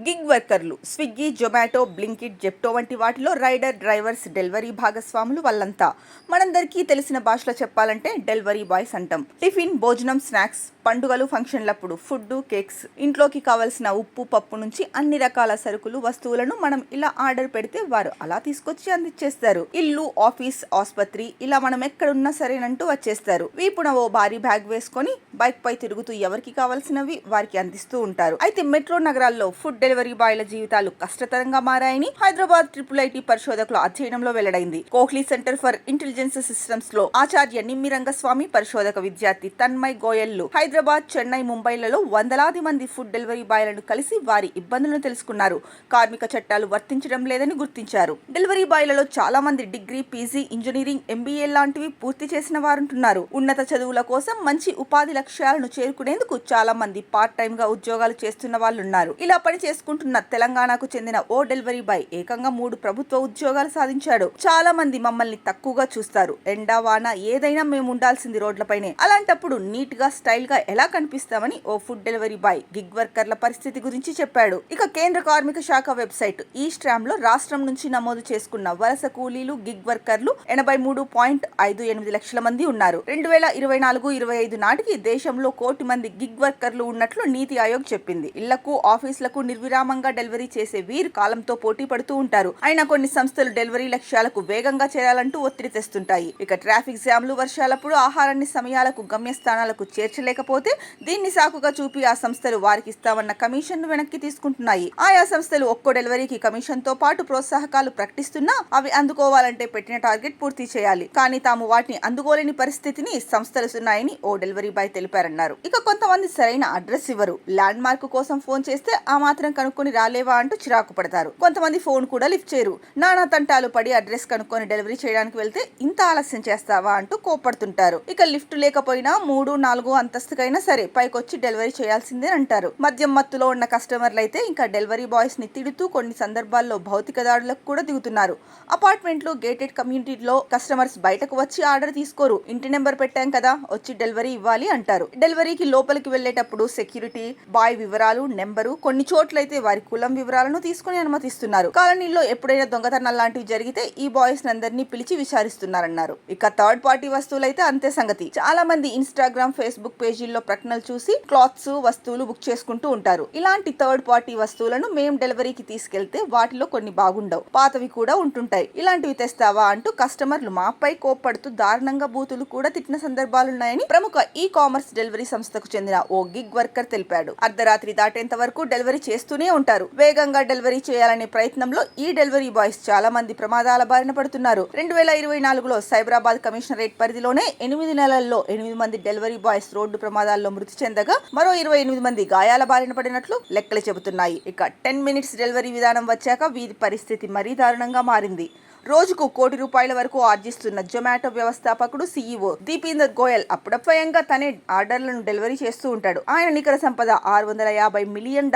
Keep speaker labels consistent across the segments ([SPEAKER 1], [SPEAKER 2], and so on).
[SPEAKER 1] Gig వర్కర్లు Swiggy, Zomato, Blinkit, Zepto వంటి వాటిలో రైడర్, డ్రైవర్స్, డెలివరీ భాగస్వాములు వాళ్ళంతా. మనందరికీ తెలిసిన భాషలో చెప్పాలంటే డెలివరీ బాయ్స్ అంటాం. టిఫిన్, భోజనం, స్నాక్స్, పండుగలు, ఫంక్షన్లప్పుడు ఫుడ్, కేక్స్, ఇంట్లోకి కావాల్సిన ఉప్పు, పప్పు నుంచి అన్ని రకాల సరుకులు, వస్తువులను మనం ఇలా ఆర్డర్ పెడితే వారు అలా తీసుకొచ్చి అందించేస్తారు. ఇల్లు, ఆఫీస్, ఆసుపత్రి ఇలా మనం ఎక్కడున్నా సరేనంటూ వచ్చేస్తారు. వీపున ఓ భారీ బ్యాగ్ వేసుకొని బైక్ పై తిరుగుతూ ఎవరికి కావాల్సినవి వారికి అందిస్తూ ఉంటారు. అయితే మెట్రో నగరాల్లో ఫుడ్ డెలివరీ బాయ్ల జీవితాలు కష్టతరంగా మారాయని హైదరాబాద్ IIIT పరిశోధకుల అధ్యయనంలో వెల్లడైంది. Kohli centre for intelligence systems లో ఆచార్య నిమ్మి రంగస్వామి, పరిశోధక విద్యార్థి తన్మయ్ గోయల్లు హైదరాబాద్, చెన్నై, ముంబైలలో వందలాది మంది ఫుడ్ డెలివరీ బాయ్లను కలిసి వారి ఇబ్బందులను తెలుసుకున్నారు. కార్మిక చట్టాలు వర్తించడం లేదని గుర్తించారు. డెలివరీ బాయ్లలో చాలా మంది డిగ్రీ, పీజీ, ఇంజనీరింగ్, MBA లాంటివి పూర్తి చేసిన వారుంటున్నారు. ఉన్నత చదువుల కోసం మంచి ఉపాధి లక్ష్యాలను చేరుకునేందుకు చాలా మంది పార్ట్ టైమ్ గా ఉద్యోగాలు చేస్తున్న వాళ్ళున్నారు. ఇలా పని చేసుకుంటున్న తెలంగాణకు చెందిన ఓ డెలివరీ బాయ్ ఏకంగా 3 ప్రభుత్వ ఉద్యోగాలు సాధించాడు. చాలా మంది మమ్మల్ని తక్కువగా చూస్తారు. ఎండా వాన ఏదైనా మేము ఉండాల్సింది రోడ్లపైనే. అలాంటప్పుడు నీట్ గా, స్టైల్ గా ఎలా కనిపిస్తామని ఓ ఫుడ్ డెలివరీ బాయ్ గిగ్ వర్కర్ల పరిస్థితి గురించి చెప్పాడు. ఇక కేంద్ర కార్మిక శాఖ వెబ్సైట్ ఈ స్ట్రామ్ లో రాష్ట్రం నుంచి నమోదు చేసుకున్న వలస కూలీలు, గిగ్ వర్కర్లు 83.58 లక్షల మంది ఉన్నారు. 2024-25 నాటికి దేశంలో 1 కోటి మంది గిగ్ వర్కర్లు ఉన్నట్లు నీతి ఆయోగ్ చెప్పింది. ఇళ్లకు, ఆఫీసులకు నిర్విరామంగా డెలివరీ చేసే వీరు కాలంతో పోటీ పడుతూ ఉంటారు. అయినా కొన్ని సంస్థలు డెలివరీ లక్ష్యాలకు వేగంగా చేరాలంటూ ఒత్తిడి తెస్తుంటాయి. ఇక ట్రాఫిక్ జామ్లు, వర్షాలప్పుడు ఆహారాన్ని సమయాలకు గమ్యస్థానాలకు చేర్చలేకపోతే దీన్ని సాకుగా చూపి ఆ సంస్థలు వారికి ఇస్తామన్న కమిషన్ వెనక్కి తీసుకుంటున్నాయి. ఆయా సంస్థలు ఒక్కో డెలివరీకి కమిషన్ తో పాటు ప్రోత్సాహకాలు ప్రకటిస్తున్నా అవి అందుకోవాలంటే పెట్టిన టార్గెట్ పూర్తి చేయాలి. కానీ తాము వాటిని అందుకోలేని పరిస్థితిని సంస్థలున్నాయని ఓ డెలివరీ బాయ్ తెలిపారన్నారు. ఇక కొంతమంది సరైన అడ్రస్ ఇవ్వరు. ల్యాండ్ మార్క్ కోసం ఫోన్ చేస్తే ఆ మాత్రం కనుక్కొని రాలేవా అంటూ చిరాకు పడతారు. కొంతమంది ఫోన్ కూడా లిఫ్ట్ చేయరు. నానా తంటాలు పడి అడ్రస్ కనుక్కొని డెలివరీ చేయడానికి వెళ్తే ఇంత ఆలస్యం చేస్తావా అంటూ కోపడుతుంటారు. ఇక లిఫ్ట్ లేకపోయినా 3-4 అంతస్తుకైనా సరే పైకొచ్చి డెలివరీ చేయాల్సిందే అంటారు. మద్యం మత్తులో ఉన్న కస్టమర్లు అయితే ఇంకా డెలివరీ బాయ్స్ ని తిడుతూ కొన్ని సందర్భాల్లో భౌతిక దాడులకు కూడా దిగుతున్నారు. అపార్ట్మెంట్లు, గేటెడ్ కమ్యూనిటీలో కస్టమర్స్ బయటకు వచ్చి ఆర్డర్ తీసుకోరు. ఇంటి నెంబర్ పెట్టాం కదా, వచ్చి డెలివరీ ఇవ్వాలి అంటారు. డెలివరీకి లోపలికి వెళ్లేటప్పుడు సెక్యూరిటీ, బాయ్ వివరాలు, నెంబరు, కొన్ని చోట్లయితే వారి కులం వివరాలను తీసుకుని అనుమతిస్తున్నారు. కాలనీలో ఎప్పుడైనా దొంగతనం లాంటివి జరిగితే ఈ బాయ్స్ అందరినీ పిలిచి విచారిస్తున్నారన్నారు. ఇక థర్డ్ పార్టీ వస్తువులైతే అంతే సంగతి. చాలా మంది ఇన్స్టాగ్రామ్, ఫేస్బుక్ పేజీల్లో ప్రకటనలు చూసి క్లాత్స్, వస్తువులు బుక్ చేసుకుంటూ ఉంటారు. ఇలాంటి థర్డ్ పార్టీ వస్తువులను మేం డెలివరీకి తీసుకెళ్తే వాటిలో కొన్ని బాగుండవు, పాతవి కూడా ఉంటుంటాయి. ఇలాంటివి తెస్తావా అంటూ కస్టమర్లు మాపై కోప్పడుతూ దారుణంగా బూతులు కూడా తిట్టిన సందర్భాలున్నాయని ప్రముఖ కామర్స్ డెలివరీ సంస్థకు చెందిన ఓ గిగ్ వర్కర్ తెలిపాడు. అర్ధరాత్రి దాటేంత వరకు డెలివరీ చేస్తూనే ఉంటారు. వేగంగా డెలివరీ చేయాలనే ప్రయత్నంలో ఈ డెలివరీ బాయ్స్ చాలా మంది ప్రమాదాల బారిన పడుతున్నారు. 2024లో సైబరాబాద్ కమిషనరేట్ పరిధిలోనే 8 నెలల్లో 8 మంది డెలివరీ బాయ్స్ రోడ్డు ప్రమాదాల్లో మృతి చెందగా మరో 28 మంది గాయాల బారిన పడినట్లు లెక్కలు చెబుతున్నాయి. ఇక 10 మినిట్స్ డెలివరీ విధానం వచ్చాక వీరి పరిస్థితి మరీ దారుణంగా మారింది. రోజుకు 1 కోటి రూపాయల వరకు ఆర్జిస్తున్న జొమాటో వ్యవస్థాపకుడు CEO దీపేందర్ గోయల్ అప్పుడప్రయంగా తనే ఆర్డర్లను డెలివరీ చేస్తూ ఉంటాడు. ఆయన నికర సంపద $650 మిలియన్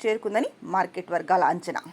[SPEAKER 1] చేరుకుందని మార్కెట్ వర్గాల అంచనా.